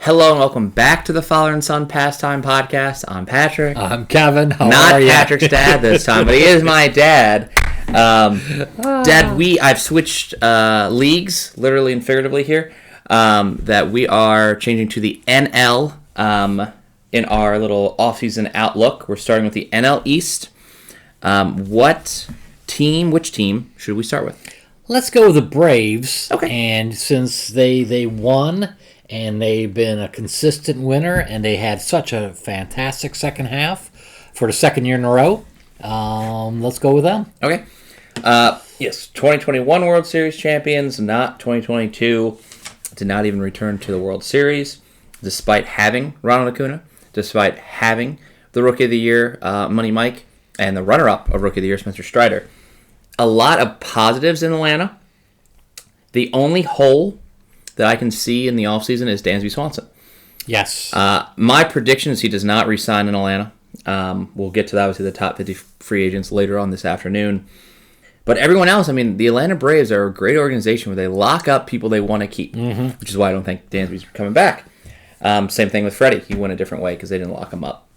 Hello and welcome back to the Father and Son Pastime Podcast. I'm Patrick. I'm Kevin. How Not are you? Patrick's dad this time, but he is my dad. Dad, I've switched leagues, literally and figuratively here, that we are changing to the NL in our little offseason outlook. We're starting with the NL East. Which team should we start with? Let's go with the Braves. Okay. And since they won, and they've been a consistent winner, and they had such a fantastic second half for the second year in a row, let's go with them. Okay. Yes, 2021 World Series champions, not 2022. Did not even return to the World Series, despite having Ronald Acuna, despite having the Rookie of the Year, Money Mike, and the runner-up of Rookie of the Year, Spencer Strider. A lot of positives in Atlanta. The only hole that I can see in the offseason is Dansby Swanson. Yes. My prediction is he does not re-sign in Atlanta. We'll get to that, obviously, the top 50 free agents later on this afternoon. But everyone else, I mean, the Atlanta Braves are a great organization where they lock up people they want to keep, which is why I don't think Dansby's coming back. Same thing with Freddie. He went a different way because they didn't lock him up.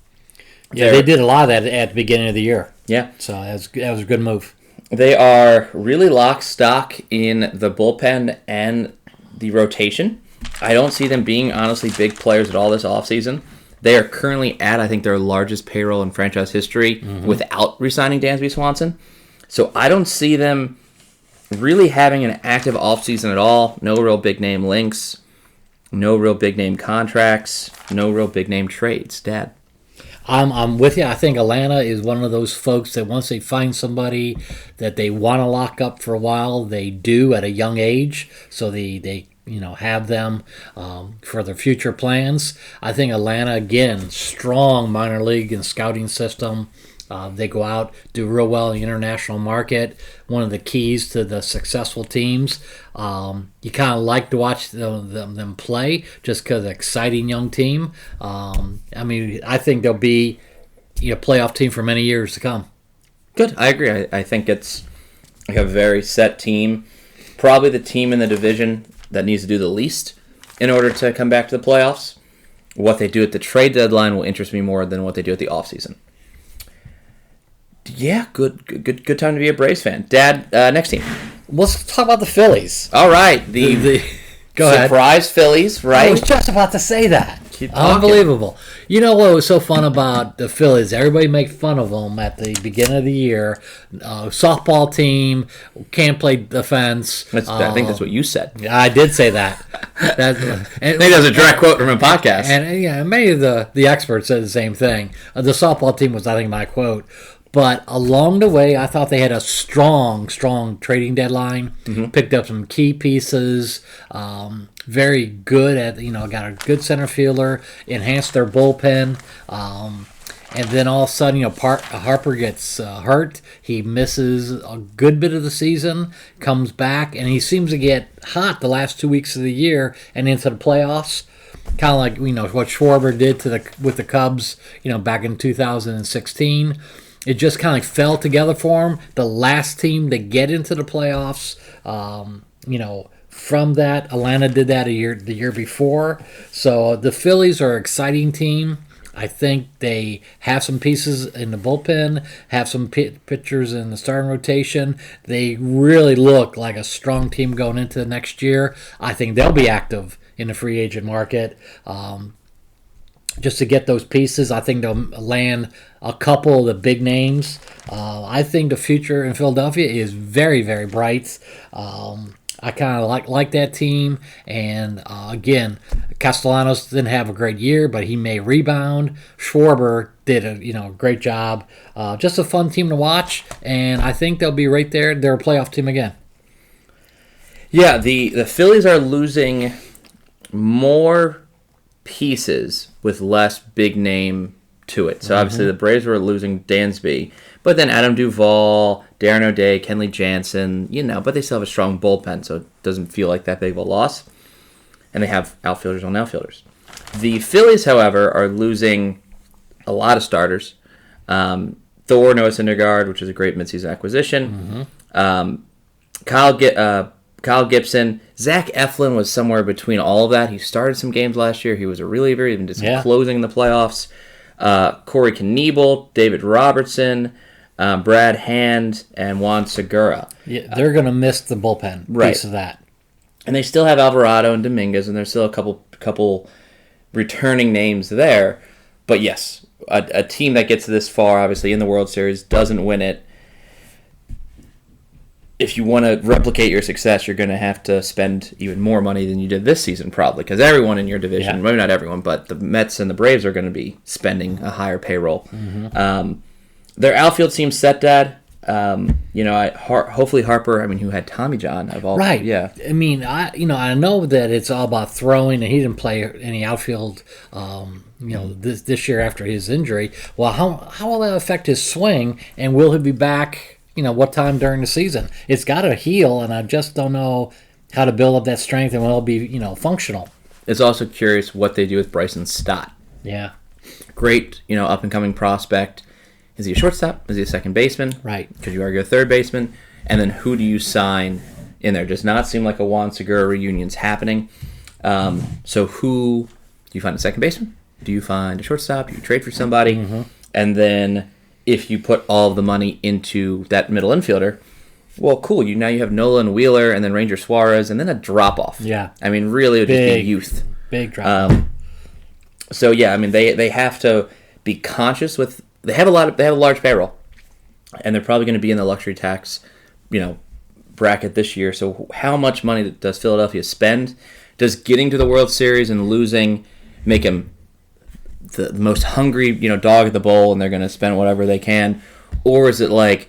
Yeah, they did a lot of that at the beginning of the year. Yeah. So that was a good move. They are really lock stock in the bullpen and the rotation. I don't see them being, honestly, big players at all this offseason. They are currently at, I think, their largest payroll in franchise history without re-signing Dansby Swanson. So I don't see them really having an active offseason at all. No real big-name links. No real big-name contracts. No real big-name trades. Dad? I'm with you. I think Atlanta is one of those folks that once they find somebody that they want to lock up for a while, they do at a young age. So they have them for their future plans. I think Atlanta, again, strong minor league and scouting system. They go out, do real well in the international market. One of the keys to the successful teams. You kind of like to watch them play just because exciting young team. I think they'll be a playoff team for many years to come. Good. I agree. I think it's like a very set team. Probably the team in the division that needs to do the least in order to come back to the playoffs. What they do at the trade deadline will interest me more than what they do at the offseason. Yeah, good time to be a Braves fan. Dad, next team. Let's talk about the Phillies. All right, the Go ahead. Surprise Phillies, right? I was just about to say that. Keep talking. Unbelievable. You know what was so fun about the Phillies? Everybody made fun of them at the beginning of the year. Softball team, can't play defense. I think that's what you said. I did say that. I think that was a direct quote from a podcast. And many of the experts said the same thing. The softball team was, I think, my quote. But along the way, I thought they had a strong trading deadline. Picked up some key pieces. Very good at, got a good center fielder. Enhanced their bullpen. And then all of a sudden, Harper gets hurt. He misses a good bit of the season. Comes back, and he seems to get hot the last 2 weeks of the year and into the playoffs. Kind of like what Schwarber did with the Cubs, back in 2016. It just kind of fell together for him. The last team to get into the playoffs, from that, Atlanta did that the year before. So the Phillies are an exciting team. I think they have some pieces in the bullpen, have some pitchers in the starting rotation. They really look like a strong team going into the next year. I think they'll be active in the free agent market. Just to get those pieces, I think they'll land a couple of the big names. I think the future in Philadelphia is very, very bright. I kind of like that team. And again, Castellanos didn't have a great year, but he may rebound. Schwarber did a great job. Just a fun team to watch, and I think they'll be right there. They're a playoff team again. Yeah, the Phillies are losing more pieces with less big name to it. So obviously the Braves were losing Dansby, but then Adam Duvall, Darren O'Day, Kenley Jansen, but they still have a strong bullpen, so it doesn't feel like that big of a loss. And they have outfielders on outfielders. The Phillies, however, are losing a lot of starters. Noah Syndergaard, which is a great midseason acquisition. Kyle Gibson. Zach Eflin was somewhere between all of that. He started some games last year. He was a reliever, even did some closing in the playoffs. Corey Knebel, David Robertson, Brad Hand, and Juan Segura. Yeah, they're going to miss the bullpen piece of that. And they still have Alvarado and Dominguez, and there's still a couple returning names there. But yes, a team that gets this far, obviously, in the World Series, doesn't win it. If you want to replicate your success, you're going to have to spend even more money than you did this season, probably, because everyone in your division, maybe not everyone, but the Mets and the Braves are going to be spending a higher payroll. Mm-hmm. Their outfield seems set, Dad. Hopefully Harper, who had Tommy John. Right. Yeah. I know that it's all about throwing, and he didn't play any outfield, this year after his injury. Well, how will that affect his swing, and will he be back? What time during the season? It's got to heal, and I just don't know how to build up that strength and will it be, functional. It's also curious what they do with Bryson Stott. Yeah. Great, up-and-coming prospect. Is he a shortstop? Is he a second baseman? Right. Could you argue a third baseman? And then who do you sign in there? Does not seem like a Juan Segura reunion's happening. So who do you find a second baseman? Do you find a shortstop? Do you trade for somebody? Mm-hmm. And then if you put all of the money into that middle infielder, well, cool. Now you have Nolan Wheeler and then Ranger Suarez and then a drop-off. Yeah. Really, it would just be youth. Big drop-off. They have to be conscious with. They have a large payroll, and they're probably going to be in the luxury tax, bracket this year. So how much money does Philadelphia spend? Does getting to the World Series and losing make them the most hungry, dog at the bowl, and they're going to spend whatever they can? Or is it like,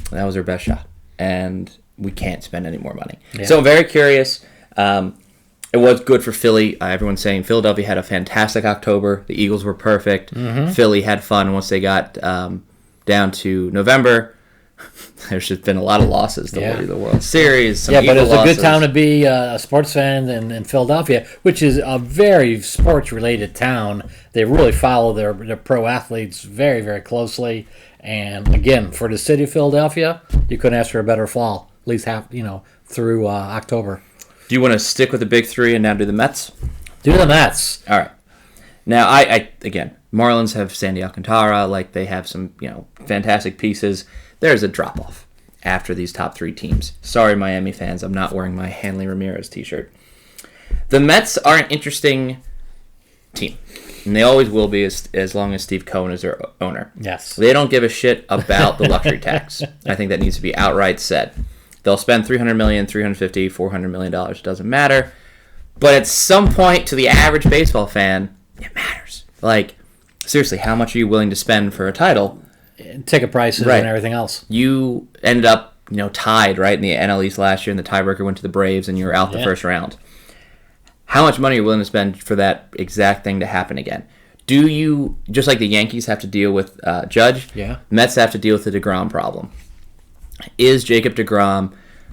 that was their best shot, and we can't spend any more money? Yeah. So I'm very curious. It was good for Philly. Everyone's saying Philadelphia had a fantastic October. The Eagles were perfect. Mm-hmm. Philly had fun once they got down to November. There's just been a lot of losses. The World Series. But it's a good time to be a sports fan in Philadelphia, which is a very sports-related town. They really follow their pro athletes very, very closely. And again, for the city of Philadelphia, you couldn't ask for a better fall. At least through October. Do you want to stick with the big three and now do the Mets? Do the Mets. All right. Now, again, Marlins have Sandy Alcantara. They have some, fantastic pieces. There's a drop-off after these top three teams. Sorry, Miami fans. I'm not wearing my Hanley Ramirez t-shirt. The Mets are an interesting team. And they always will be as long as Steve Cohen is their owner. Yes. They don't give a shit about the luxury tax. I think that needs to be outright said. They'll spend $300 million, $350, $400 million. It doesn't matter. But at some point, to the average baseball fan, it matters. Seriously, how much are you willing to spend for a title? Ticket prices and everything else. You ended up, tied, right, in the NL East last year, and the tiebreaker went to the Braves, and you were out the first round. How much money are you willing to spend for that exact thing to happen again? Do you, just like the Yankees have to deal with Judge, Mets have to deal with the DeGrom problem. Is Jacob DeGrom,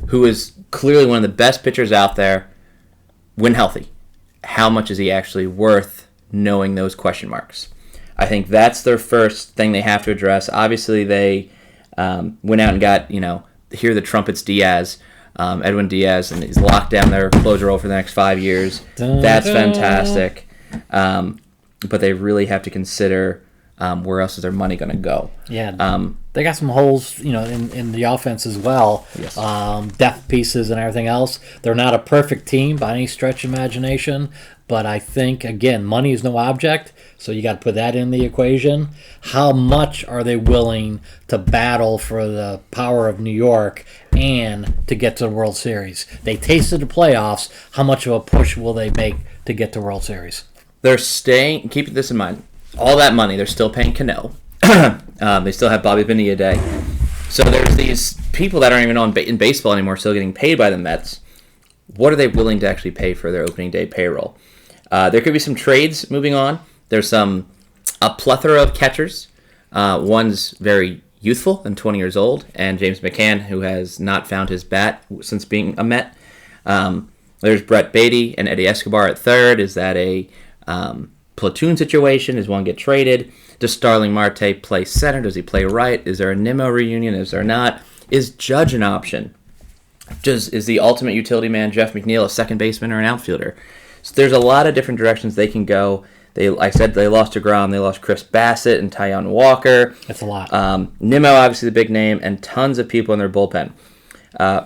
who is clearly one of the best pitchers out there, when healthy, how much is he actually worth, knowing those question marks? I think that's their first thing they have to address. Obviously, they went out and got, hear the trumpets Diaz, Edwin Diaz, and he's locked down their closer role for the next 5 years. That's fantastic. But they really have to consider where else is their money going to go. Yeah. They got some holes, in the offense as well. Yes. Depth pieces and everything else. They're not a perfect team by any stretch of imagination, but I think, again, money is no object, so you got to put that in the equation. How much are they willing to battle for the power of New York and to get to the World Series? They tasted the playoffs. How much of a push will they make to get to World Series? They're staying, keep this in mind, all that money, they're still paying Cano. They still have Bobby Bonilla Day. So there's these people that aren't even in baseball anymore still getting paid by the Mets. What are they willing to actually pay for their opening day payroll? There could be some trades moving on. There's a plethora of catchers. One's very youthful and 20 years old, and James McCann, who has not found his bat since being a Met. There's Brett Beatty and Eddie Escobar at third. Is that a platoon situation? Does one get traded? Does Starling Marte play center? Does he play right? Is there a Nimmo reunion? Is there not? Is Judge an option? just is the ultimate utility man Jeff McNeil a second baseman or an outfielder? So there's a lot of different directions they can go. I said they lost DeGrom, they lost Chris Bassett and Tyon Walker. That's a lot. Nimmo, obviously the big name, and tons of people in their bullpen.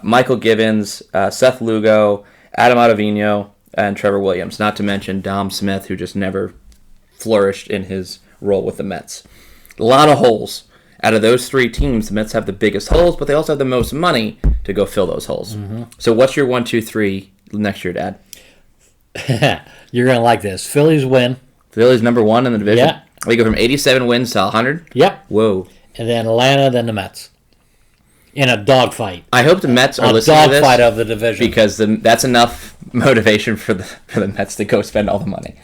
Michael Givens, Seth Lugo, Adam Ottavino, and Trevor Williams. Not to mention Dom Smith, who just never flourished in his role with the Mets. A lot of holes. Out of those three teams, the Mets have the biggest holes, but they also have the most money to go fill those holes. Mm-hmm. So what's your 1, 2, 3 next year, Dad? You're going to like this. Phillies win. Phillies number 1 in the division. Yeah. They go from 87 wins to 100? Yep. Whoa. And then Atlanta, then the Mets. In a dogfight. I hope the Mets are listening to this. A dogfight of the division. Because that's enough motivation for the Mets to go spend all the money.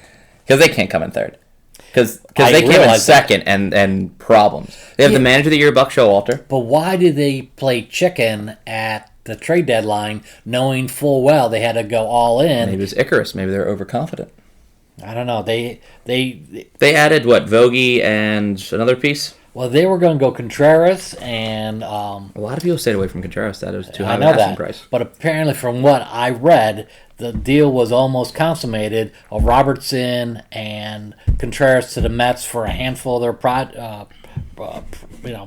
Because they can't come in third. Because they came in second and problems. They have the manager of the year, Buck Showalter. But why did they play chicken at the trade deadline, knowing full well they had to go all in? Maybe it was Icarus. Maybe they were overconfident. I don't know. They added, what, Vogie and another piece? Well, they were going to go Contreras and... a lot of people stayed away from Contreras. That was too high of an asking price. But apparently, from what I read, the deal was almost consummated of Robertson and Contreras to the Mets for a handful of their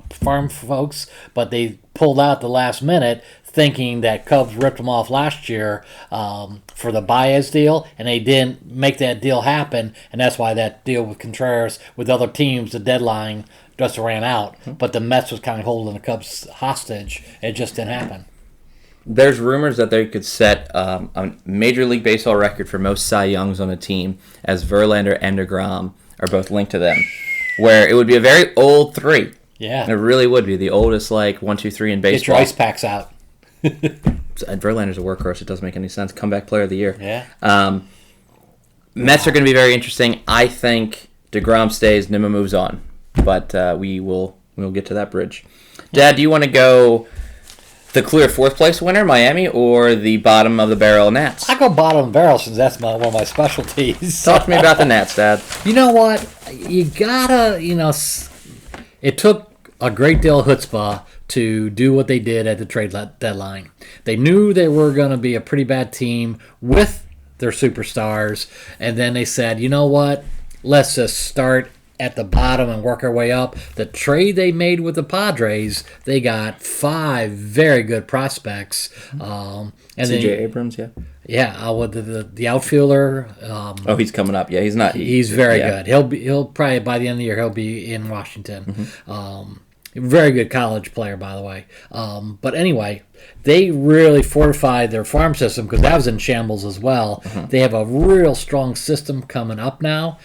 farm folks, but they pulled out the last minute, thinking that Cubs ripped them off last year for the Baez deal, and they didn't make that deal happen, and that's why that deal with Contreras with other teams, the deadline just ran out. But the Mets was kind of holding the Cubs hostage. It just didn't happen. There's rumors that they could set a Major League Baseball record for most Cy Youngs on a team, as Verlander and DeGrom are both linked to them, where it would be a very old three. Yeah. It really would be the oldest, 1, 2, 3 in baseball. Get your ice packs out. Verlander's a workhorse. It doesn't make any sense. Comeback player of the year. Yeah. Mets are going to be very interesting. I think DeGrom stays, Nimmo moves on. But we'll get to that bridge. Dad, do you want to go the clear fourth place winner, Miami, or the bottom of the barrel Nats? I go bottom of the barrel since that's one of my specialties. Talk to me about the Nats, Dad. You know what? You gotta, it took a great deal of chutzpah to do what they did at the trade deadline. They knew they were going to be a pretty bad team with their superstars, and then they said, you know what? Let's just start at the bottom and work our way up. The trade they made with the Padres, they got 5 very good prospects. And C.J. Abrams, yeah. Yeah, with the outfielder. He's coming up. Yeah, he's not. He's very good. He'll probably by the end of the year he'll be in Washington. Mm-hmm. Very good college player, by the way. But anyway, they really fortified their farm system because that was in shambles as well. Mm-hmm. They have a real strong system coming up now.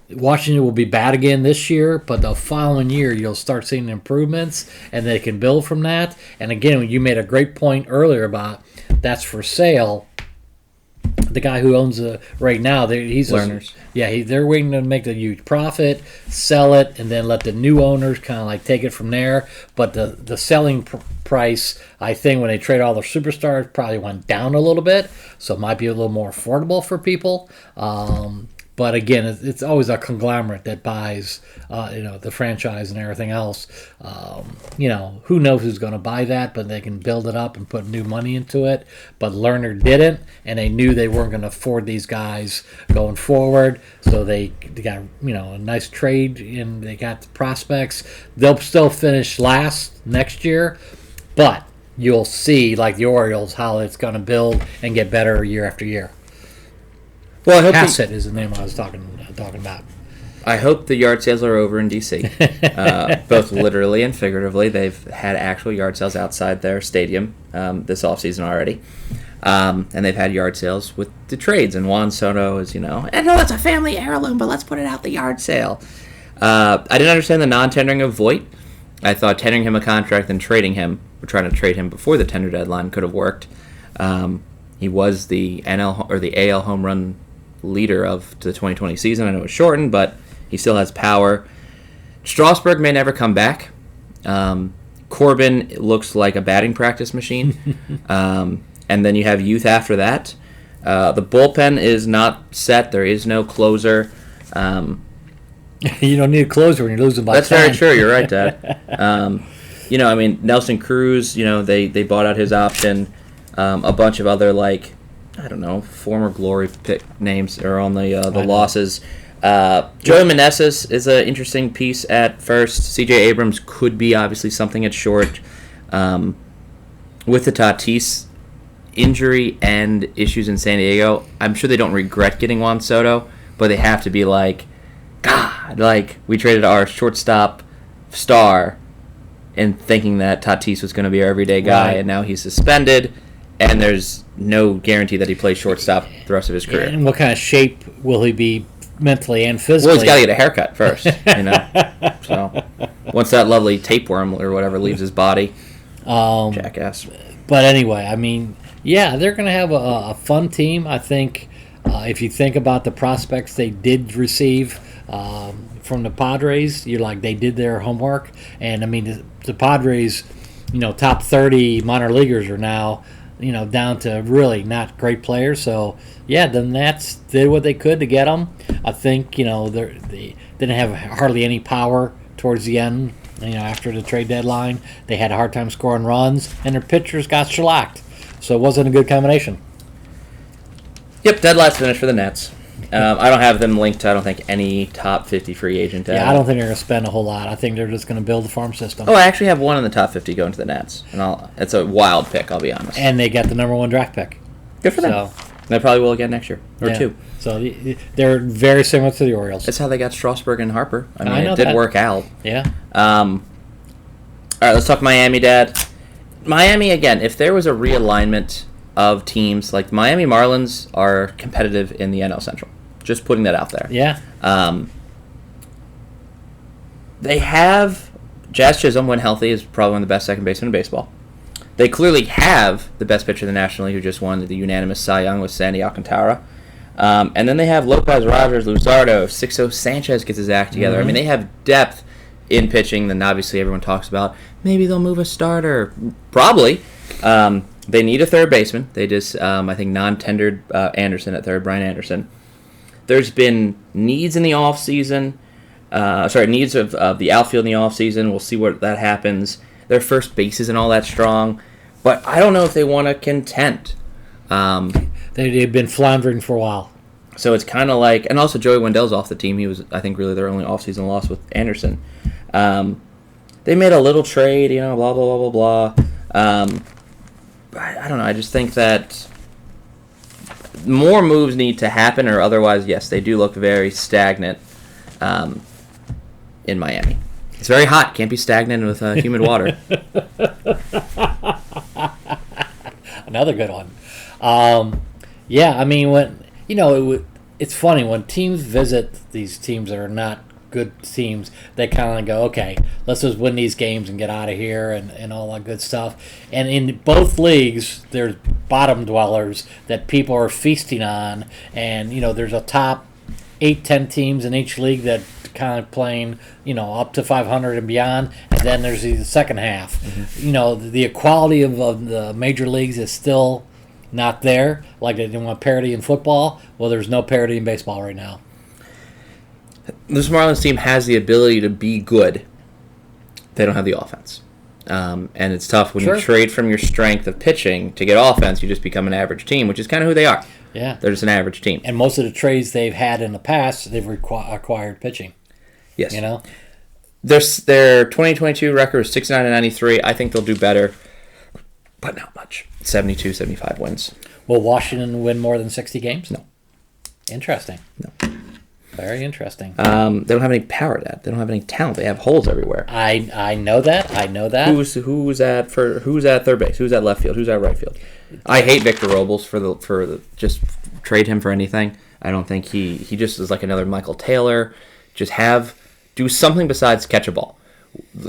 Washington will be bad again this year, but the following year you'll start seeing improvements, and they can build from that. And again, you made a great point earlier about that's for sale. The guy who owns it right now, he's Learners. They're waiting to make a huge profit, sell it, and then let the new owners kind of take it from there. But the selling price, I think, when they trade all their superstars, probably went down a little bit, so it might be a little more affordable for people. But again, it's always a conglomerate that buys, the franchise and everything else. Who knows who's going to buy that, but they can build it up and put new money into it. But Lerner didn't, and they knew they weren't going to afford these guys going forward. So they got, a nice trade, and they got the prospects. They'll still finish last next year, but you'll see, like the Orioles, how it's going to build and get better year after year. Well, I hope Hassett is the name I was talking about. I hope the yard sales are over in D.C., both literally and figuratively. They've had actual yard sales outside their stadium this offseason already. And they've had yard sales with the trades. And Juan Soto is, I know it's a family heirloom, but let's put it out the yard sale. I didn't understand the non-tendering of Voit. I thought tendering him a contract and trading him, or trying to trade him before the tender deadline, could have worked. He was the NL or the AL home run leader of the 2020 season. I know it's shortened, but he still has power. Strasburg may never come back. Corbin looks like a batting practice machine. And then you have youth after that. The bullpen is not set. There is no closer. You don't need a closer when you're losing by 10. That's very true. You're right, Dad. I mean, Nelson Cruz, they bought out his option. A bunch of other, like, I don't know, former glory pick names are on the losses. Joey Meneses is an interesting piece at first. C.J. Abrams could be obviously something at short. With the Tatis injury and issues in San Diego, I'm sure they don't regret getting Juan Soto, but they have to be like, God, like, we traded our shortstop star and thinking that Tatis was going to be our everyday guy, Right. and now he's suspended, and there's no guarantee that he plays shortstop the rest of his career. And what kind of shape will he be mentally and physically? Well, he's got to get a haircut first, So once that lovely tapeworm or whatever leaves his body, jackass. But anyway, I mean, yeah, they're going to have a fun team. I think if you think about the prospects they did receive from the Padres, you're like, they did their homework. And, I mean, the Padres, top 30 minor leaguers are now, down to really not great players. So, yeah, the Nats did what they could to get them. I think, they didn't have hardly any power towards the end. After the trade deadline, they had a hard time scoring runs, and their pitchers got shellacked. So it wasn't a good combination. Yep, dead last finish for the Nets. I don't have them linked to, I don't think, any top 50 free agent. Yeah, I don't think they're going to spend a whole lot. I think they're just going to build the farm system. Oh, I actually have one in the top 50 going to the Nets. And it's a wild pick, I'll be honest. And they got the number 1 draft pick. Good for them. So, they probably will again next year. Or yeah. 2. So they're very similar to the Orioles. That's how they got Strasburg and Harper. I mean, know it did that. work out. Yeah. All right, let's talk Miami, Dad. Miami, again, if there was a realignment of teams, like Miami Marlins are competitive in the NL Central. Just putting that out there. Yeah. They have Jazz Chisholm, when healthy, is probably one of the best second basemen in baseball. They clearly have the best pitcher in the National League who just won the unanimous Cy Young with Sandy Alcantara. And then they have Lopez, Rogers, Luzardo, Sixto Sanchez gets his act together. I mean, they have depth in pitching. Then obviously everyone talks about maybe they'll move a starter. Probably. They need a third baseman. They just, I think, non-tendered Anderson at third, Brian Anderson. There's been needs in the offseason. Needs of the outfield in the offseason. We'll see what that happens. Their first base isn't all that strong. But I don't know if they want to contend. They've been floundering for a while. So it's kind of like... And also Joey Wendell's off the team. He was, I think, really their only offseason loss with Anderson. They made a little trade, blah, blah, blah, blah, blah. I don't know. I just think that more moves need to happen, or otherwise, yes, they do look very stagnant in Miami. It's very hot. Can't be stagnant with humid water. Another good one. Yeah, I mean, when it's funny when teams visit these teams that are not good teams, they kind of go, okay, let's just win these games and get out of here and all that good stuff. And in both leagues, there's bottom dwellers that people are feasting on, and there's a top 8-10 teams in each league that kind of playing up to 500 and beyond, and then there's the second half. The equality of the major leagues is still not there. Like they didn't want parity in football. Well, there's no parity in baseball right now. This Marlins team has the ability to be good. They don't have the offense. And it's tough when you trade from your strength of pitching to get offense. You just become an average team, which is kind of who they are. Yeah. They're just an average team. And most of the trades they've had in the past, they've acquired pitching. Yes. Their 2022 record is 69-93. I think they'll do better, but not much. 72, 75 wins. Will Washington win more than 60 games? No. Interesting. No. Very interesting. They don't have any power, Dad. They don't have any talent. They have holes everywhere. I know that. Who's at third base? Who's at left field? Who's at right field? I hate Victor Robles for the just trade him for anything. I don't think he just is like another Michael Taylor. Just do something besides catch a ball.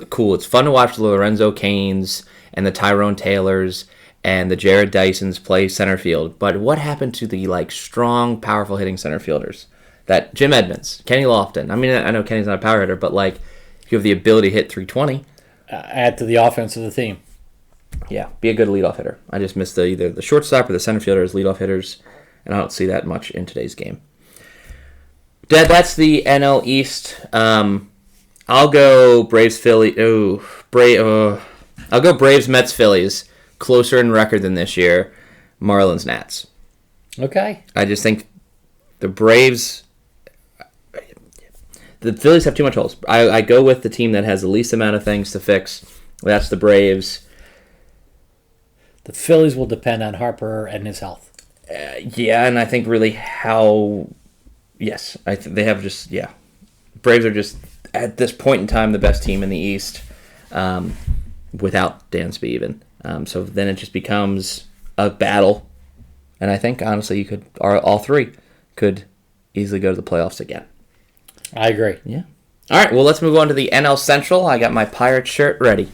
Cool. It's fun to watch the Lorenzo Canes and the Tyrone Taylors and the Jared Dysons play center field. But what happened to the strong, powerful hitting center fielders? That Jim Edmonds, Kenny Lofton. I mean, I know Kenny's not a power hitter, but you have the ability to hit 320. Add to the offense of the team. Yeah, be a good leadoff hitter. I just missed either the shortstop or the center fielder as leadoff hitters, and I don't see that much in today's game. Dad, that's the NL East. I'll go Braves, Philly. I'll go Braves, Mets, Phillies. Closer in record than this year. Marlins, Nats. Okay. I just think the Braves... The Phillies have too much holes. I go with the team that has the least amount of things to fix. That's the Braves. The Phillies will depend on Harper and his health. Yeah, and I think really how... Yes, they have just... Yeah. Braves are just, at this point in time, the best team in the East without Dansby even. So then it just becomes a battle. And I think, honestly, all three could easily go to the playoffs again. I agree. Yeah. All right, well, let's move on to the NL Central. I got my Pirates shirt ready.